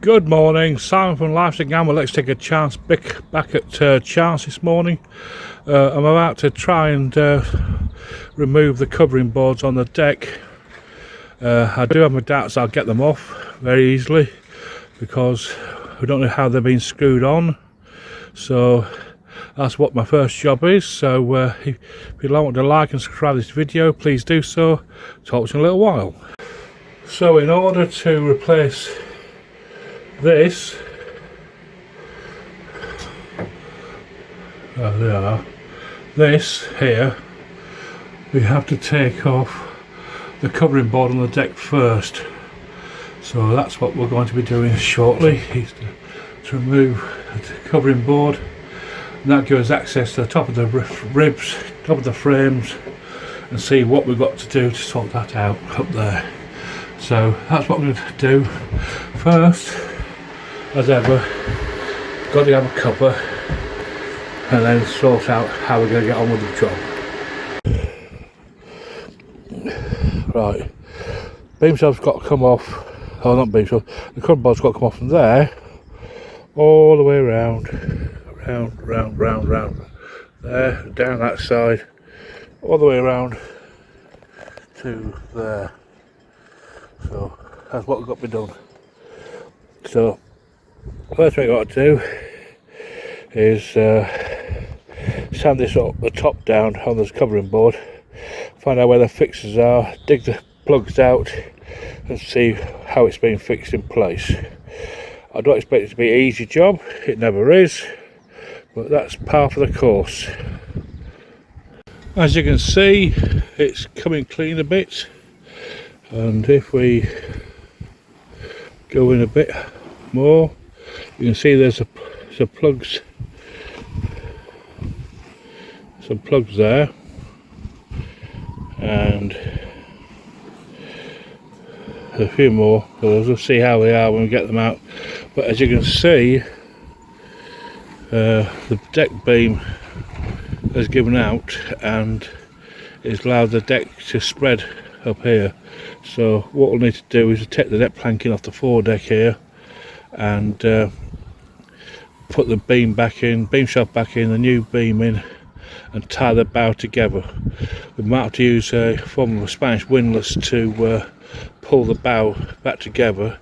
Good morning, Simon from Life's a Gamble. Let's take a chance back at chance this morning. I'm about to try and remove the covering boards on the deck. I do have my doubts I'll get them off very easily because we don't know how they've been screwed on. So that's what my first job is. So if you'd like to like and subscribe this video, please do so. Talk to you in a little while. So in order to replace this, oh, they are. This here, we have to take off the covering board on the deck first. So that's what we're going to be doing shortly, is to remove the covering board, and that gives us access to the top of the ribs, top of the frames, and see what we've got to do to sort that out up there. So that's what we're going to do first. As ever, got to have a cuppa and then sort out how we're going to get on with the job. Right, beam shelf's got to come off, oh not beam shelf, the covering board's got to come off from there, all the way around, round, there, down that side, all the way around to there. So that's what we've got to be done. So first thing I've got to do is sand this up, the top down on this covering board, find out where the fixes are, dig the plugs out and see how it's been fixed in place. I don't expect it to be an easy job, it never is, but that's part of the course. As you can see, it's coming clean a bit, and if we go in a bit more, you can see there's some plugs there, and a few more, so we'll see how they are when we get them out. But as you can see, the deck beam has given out and it's allowed the deck to spread up here. So what we'll need to do is to take the deck planking off the foredeck here and put the beam shaft back in, the new beam in, and tie the bow together. We might have to use a form of a Spanish windlass to pull the bow back together,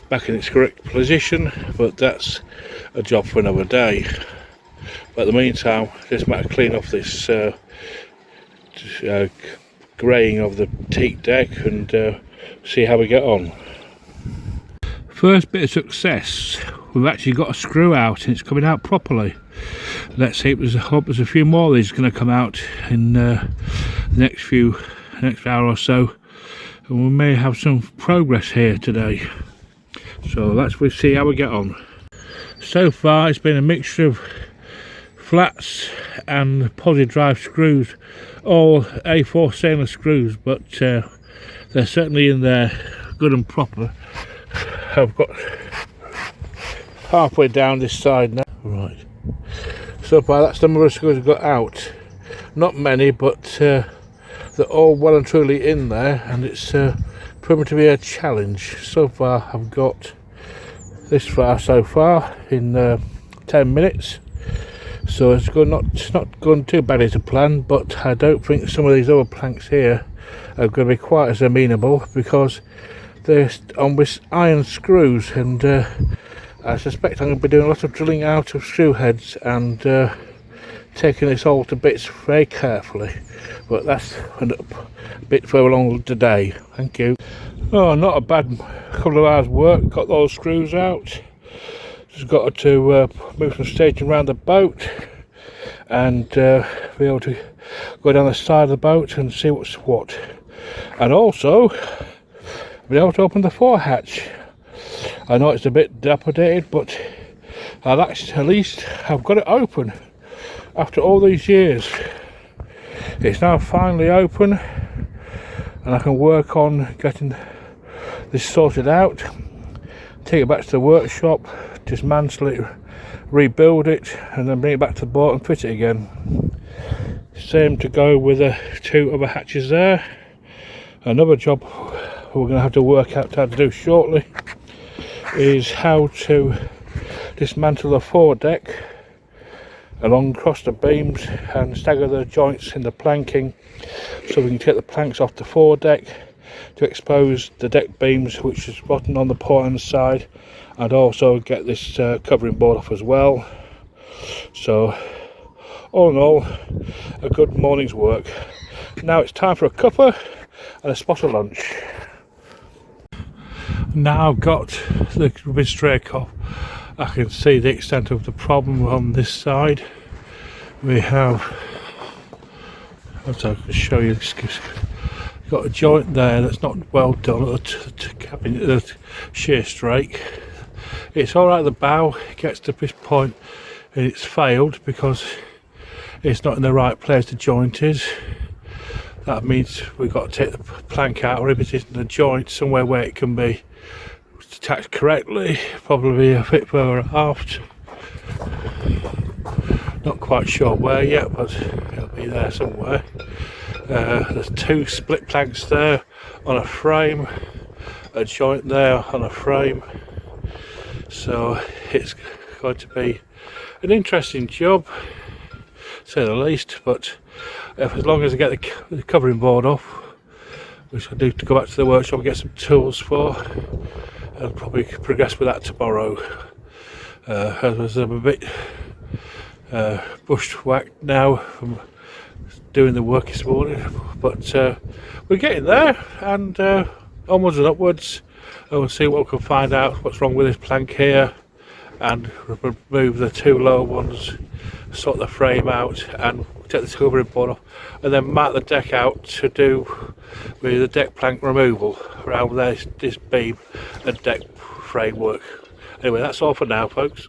back in its correct position, but that's a job for another day. But in the meantime, just matter clean off this greying of the teak deck and see how we get on. First bit of success, we've actually got a screw out and it's coming out properly. Let's see, hope there's a few more of these going to come out in the next hour or so, and we may have some progress here today. So let's see how we get on. So far it's been a mixture of flats and poly drive screws, all A4 stainless screws, but they're certainly in there good and proper. I've got halfway down this side now. Right, so far that's the number of screws I've got out. Not many, but they're all well and truly in there, and it's proven to be a challenge. So far I've got this far so far in 10 minutes. So it's not gone too badly to plan, but I don't think some of these other planks here are going to be quite as amenable because they're on with iron screws, and I suspect I'm going to be doing a lot of drilling out of screw heads and taking this all to bits very carefully. But that's a bit further along today. Thank you. Oh, not a bad couple of hours work. Got those screws out. Just got to move some staging around the boat and be able to go down the side of the boat and see what's what. And also be able to open the fore hatch. I know it's a bit dilapidated, but at least I've got it open after all these years. It's now finally open and I can work on getting this sorted out, take it back to the workshop, dismantle it, rebuild it, and then bring it back to the boat and fit it again. Same to go with the two other hatches there. Another job we're going to have to work out how to do shortly is how to dismantle the foredeck along across the beams and stagger the joints in the planking, so we can get the planks off the foredeck to expose the deck beams, which is bottom on the port hand side, and also get this covering board off as well. So all in all, a good morning's work. Now it's time for a cuppa and a spot of lunch. Now I've got the rubbish rake off, I can see the extent of the problem on this side. We have, I can show you, got a joint there that's not well done at the shear strake. It's alright at the bow, it gets to this point and it's failed because it's not in the right place the joint is. That means we've got to take the plank out or if it isn't a joint, somewhere where it can be attached correctly, probably a bit further aft. Not quite sure where yet, but it'll be there somewhere. There's two split planks there on a frame, a joint there on a frame, so it's going to be an interesting job, to say the least. But as long as I get the covering board off, which I need to go back to the workshop and get some tools for, I'll probably progress with that tomorrow. As I'm a bit bushwhacked now from doing the work this morning, but we're getting there, and onwards and upwards. And we'll see what we can find out what's wrong with this plank here, and remove the two lower ones, sort the frame out, and take the covering board off, and then mark the deck out to do with the deck plank removal around this beam and deck framework. Anyway, that's all for now, folks.